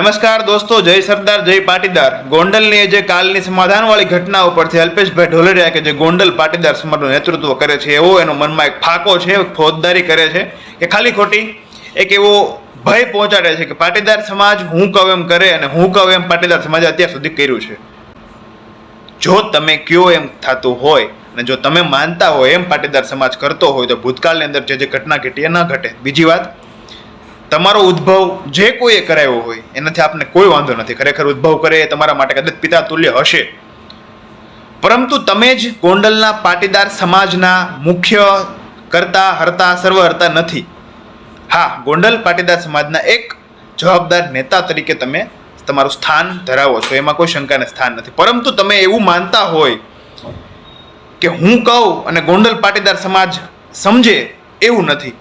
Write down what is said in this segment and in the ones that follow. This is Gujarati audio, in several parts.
નમસ્કાર દોસ્તો, જય સરદાર જય પાટીદાર. ગોંડલની જે કાલની સમાધાનવાળી ઘટનાઓ પરથી અલ્પેશભાઈ ઢોલરિયા કે જે ગોંડલ પાટીદાર સમાજનું નેતૃત્વ કરે છે એવો એનો મનમાં એક ફાંકો છે, ફોજદારી કરે છે કે ખાલી ખોટી એક એવો ભય પહોંચાડે છે કે પાટીદાર સમાજ હું કહું એમ કરે અને હું કહું એમ પાટીદાર સમાજે અત્યાર સુધી કર્યું છે. જો તમે કયો એમ થતું હોય અને જો તમે માનતા હોય એમ પાટીદાર સમાજ કરતો હોય તો ભૂતકાળની અંદર જે ઘટના ઘટી એ ન ઘટે. બીજી વાત, તમારો ઉદ્ભવ જે કોઈએ કરાવ્યો હોય એનાથી આપને કોઈ વાંધો નથી. ખરેખર ઉદ્ભવ કરે એ તમારા માટે કદાચ પિતા તુલ્ય હશે, પરંતુ તમે જ ગોંડલના પાટીદાર સમાજના મુખ્ય કરતા હરતા સર્વહર્તા નથી. હા, ગોંડલ પાટીદાર સમાજના એક જવાબદાર નેતા તરીકે તમે તમારું સ્થાન ધરાવો છો, એમાં કોઈ શંકાને સ્થાન નથી. પરંતુ તમે એવું માનતા હોય કે હું કહું અને ગોંડલ પાટીદાર સમાજ સમજે, એવું નથી.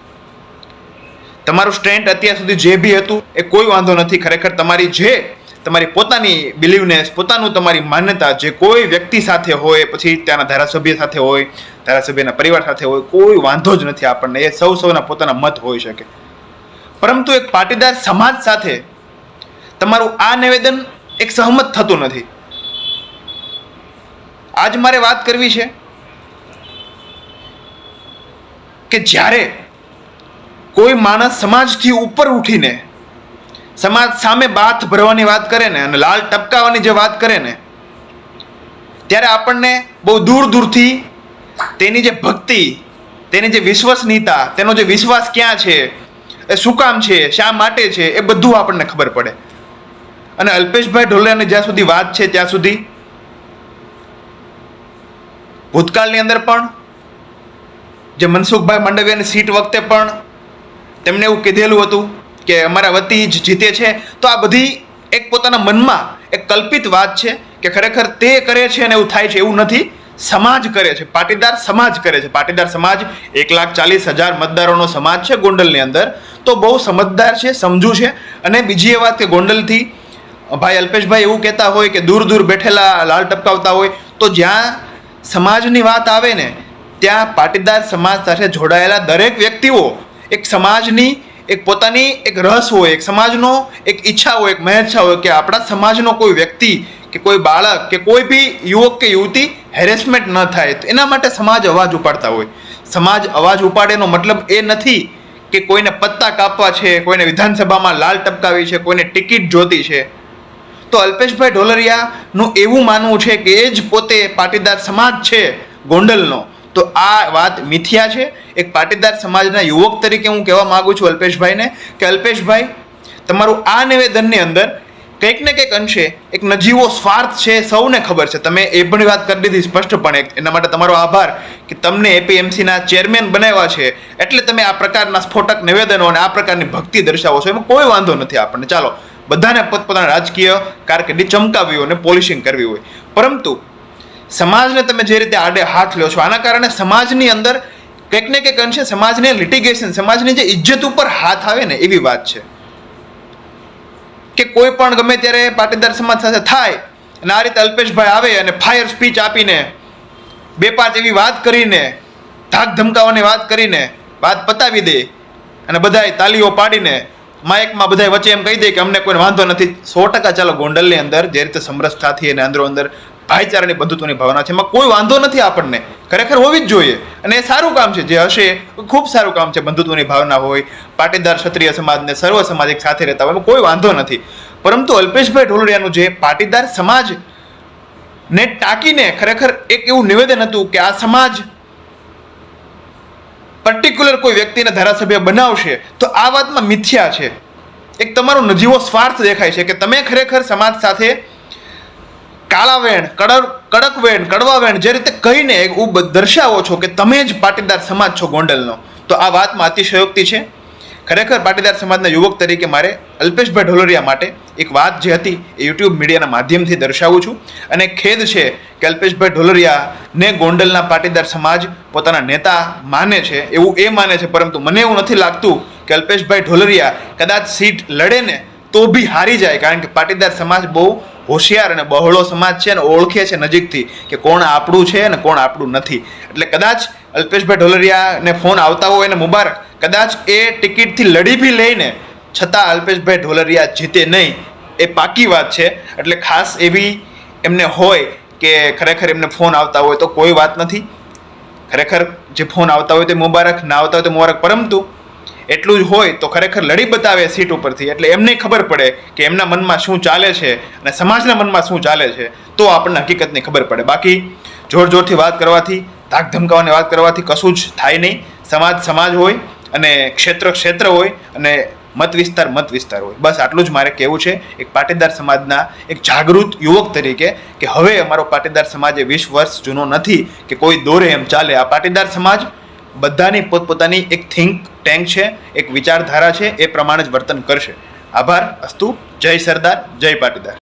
તમારું સ્ટેન્ડ અત્યાર સુધી જે બી હતું એ કોઈ વાંધો નથી. ખરેખર તમારી પોતાની બિલીવનેસ, પોતાનું તમારી માન્યતા જે કોઈ વ્યક્તિ સાથે હોય, પછી ત્યાંના ધારાસભ્ય સાથે હોય, ધારાસભ્યના પરિવાર સાથે હોય, કોઈ વાંધો જ નથી આપણને. એ સૌના પોતાના મત હોઈ શકે. પરંતુ એક પાટીદાર સમાજ સાથે તમારું આ નિવેદન એક સહમત થતું નથી. આજ મારે વાત કરવી છે કે જ્યારે કોઈ માણસ સમાજથી ઉપર ઉઠીને સમાજ સામે બાથ ભરવાની વાત કરે ને અને લાલ ટપકાવવાની જે વાત કરે ને, ત્યારે આપણને બહુ દૂર દૂરથી તેની જે ભક્તિ, તેની જે વિશ્વસનીયતા, તેનો જે વિશ્વાસ ક્યાં છે, એ શું કામ છે, શા માટે છે, એ બધું આપણને ખબર પડે. અને અલ્પેશભાઈ ઢોલરિયાની જ્યાં સુધી વાત છે ત્યાં સુધી ભૂતકાળની અંદર પણ જે મનસુખભાઈ માંડવિયાની સીટ વખતે પણ તેમણે એવું કીધેલું હતું કે અમારા વતી જ જીતે છે. તો આ બધી એક પોતાના મનમાં એક કલ્પિત વાત છે કે ખરેખર તે કરે છે અને એવું થાય છે, એવું નથી. સમાજ કરે છે, પાટીદાર સમાજ કરે છે. પાટીદાર સમાજ 1,40,000 મતદારોનો સમાજ છે ગોંડલની અંદર. તો બહુ સમજદાર છે, સમજુ છે. અને બીજી એ વાત કે ગોંડલથી ભાઈ અલ્પેશભાઈ એવું કહેતા હોય કે દૂર દૂર બેઠેલા લાલ ટપકાવતા હોય, તો જ્યાં સમાજની વાત આવે ને ત્યાં પાટીદાર સમાજ સાથે જોડાયેલા દરેક વ્યક્તિઓ એક સમાજની એક પોતાની એક રસ હોય, એક સમાજનો એક ઈચ્છા હોય, એક મહેચ્છા હોય કે આપણા સમાજનો કોઈ વ્યક્તિ કે કોઈ બાળક કે કોઈ બી યુવક કે યુવતી હેરેસમેન્ટ ન થાય. તો એના માટે સમાજ અવાજ ઉપાડતા હોય. સમાજ અવાજ ઉપાડેનો મતલબ એ નથી કે કોઈને પત્તા કાપવા છે, કોઈને વિધાનસભામાં લાલ ટપકાવી છે, કોઈને ટિકિટ જોતી છે. તો અલ્પેશભાઈ ઢોલરિયાનું એવું માનવું છે કે એ જ પોતે પાટીદાર સમાજ છે ગોંડલનો. તો આ વાત મિથ્યા છે. એક પાટીદાર સમાજના યુવક તરીકે હું કહેવા માંગુ છું અલ્પેશભાઈને કે અલ્પેશભાઈ, તમારું આ નિવેદનની અંદર કંઈક ને કંઈક અંશે એક નજીવો સ્વાર્થ છે, સૌને ખબર છે. તમે એ પણ વાત કરી દીધી સ્પષ્ટપણે. એના માટે તમારો આભાર કે તમને એપીએમસીના ચેરમેન બનાવ્યા છે એટલે તમે આ પ્રકારના સ્ફોટક નિવેદનો અને આ પ્રકારની ભક્તિ દર્શાવો છો. એમાં કોઈ વાંધો નથી આપણને. ચાલો, બધાને પોતપોતાના રાજકીય કારકિર્દી ચમકાવી હોય અને પોલિશિંગ કરવી હોય, પરંતુ સમાજને તમે જે રીતે આડે હાથ લ્યો છો, આના કારણે સમાજની અંદર કંઈક ને કંઈક અંશે સમાજને લિટિગેશન, સમાજની જે ઇજ્જત ઉપર હાથ આવે ને એવી વાત છે. કે કોઈ પણ ગમે ત્યારે પાટીદાર સમાજ સાથે થાય અને આ રીતે અલ્પેશભાઈ આવે અને ફાયર સ્પીચ આપીને 2-5 એવી વાત કરીને, ધાક ધમકાવાની વાત કરીને વાત પતાવી દે અને બધાય તાલીઓ પાડીને માઇકમાં બધાય વચ્ચે એમ કહી દે કે અમને કોઈ વાંધો નથી. 100% ચાલો, ગોંડલની અંદર જે રીતે સમરસતાથી અને અંદરો અંદર ભાઈચારાની બંધુત્વની ભાવના છે, એમાં કોઈ વાંધો નથી આપણને. ખરેખર હોવી જ જોઈએ અને એ સારું કામ છે. જે હશે ખૂબ સારું કામ છે. બંધુત્વની ભાવના હોય, પાટીદાર ક્ષત્રિય સમાજને સર્વ સમાજ એક સાથે રહેતા હોય, એમાં કોઈ વાંધો નથી. પરંતુ અલ્પેશભાઈ ઢોલરિયાનું જે પાટીદાર સમાજને ટાંકીને ખરેખર એક એવું નિવેદન હતું કે આ સમાજ પર્ટિક્યુલર કોઈ વ્યક્તિને ધારાસભ્ય બનાવશે, તો આ વાતમાં મિથ્યા છે. એક તમારો નજીવો સ્વાર્થ દેખાય છે કે તમે ખરેખર સમાજ સાથે કાળા વેણ, કડક વેણ, કડવા વેણ જે રીતે કહીને દર્શાવો છો કે તમે જ પાટીદાર સમાજ છો ગોંડલનો, તો આ વાતમાં અતિશયોક્તિ છે. ખરેખર પાટીદાર સમાજના યુવક તરીકે મારે અલ્પેશભાઈ ઢોલરિયા માટે એક વાત જે હતી એ યુટ્યુબ મીડિયાના માધ્યમથી દર્શાવું છું. અને ખેદ છે કે અલ્પેશભાઈ ઢોલરિયાને ગોંડલના પાટીદાર સમાજ પોતાના નેતા માને છે, એવું એ માને છે. પરંતુ મને એવું નથી લાગતું કે અલ્પેશભાઈ ઢોલરિયા કદાચ સીટ લડે ને તો બી હારી જાય, કારણ કે પાટીદાર સમાજ બહુ હોશિયાર અને બહોળો સમાજ છે અને ઓળખે છે નજીકથી કે કોણ આપણું છે અને કોણ આપણું નથી. એટલે કદાચ અલ્પેશભાઈ ઢોલરિયાને ફોન આવતા હોય અને મુબારક, કદાચ એ ટિકિટથી લડી બી લઈને છતાં અલ્પેશભાઈ ઢોલરિયા જીતે નહીં, એ પાકી વાત છે. એટલે ખાસ એવી એમને હોય કે ખરેખર એમને ફોન આવતા હોય તો કોઈ વાત નથી. ખરેખર જે ફોન આવતા હોય તે મુબારક, ના આવતા હોય તો મુબારક, પરંતુ એટલું જ હોય તો ખરેખર લડી બતાવે સીટ ઉપરથી, એટલે એમને ખબર પડે કે એમના મનમાં શું ચાલે છે અને સમાજના મનમાં શું ચાલે છે, તો આપણને હકીકતની ખબર પડે. બાકી જોર જોરથી વાત કરવાથી, ધાક ધમકાવાની વાત કરવાથી કશું જ થાય નહીં. સમાજ સમાજ હોય અને ક્ષેત્ર ક્ષેત્ર હોય અને મત વિસ્તાર હોય. બસ આટલું જ મારે કહેવું છે એક પાટીદાર સમાજના એક જાગૃત યુવક તરીકે, કે હવે અમારો પાટીદાર સમાજ એ 20 વર્ષ જૂનો નથી કે કોઈ દોરે એમ ચાલે. આ પાટીદાર સમાજ બધાની પોતપોતાની એક થિંક ટેન્ક છે, એક વિચારધારા છે, એ પ્રમાણે જ વર્તન કરશે. આભાર. અસ્તુ. જય સરદાર, જય પાટીદાર.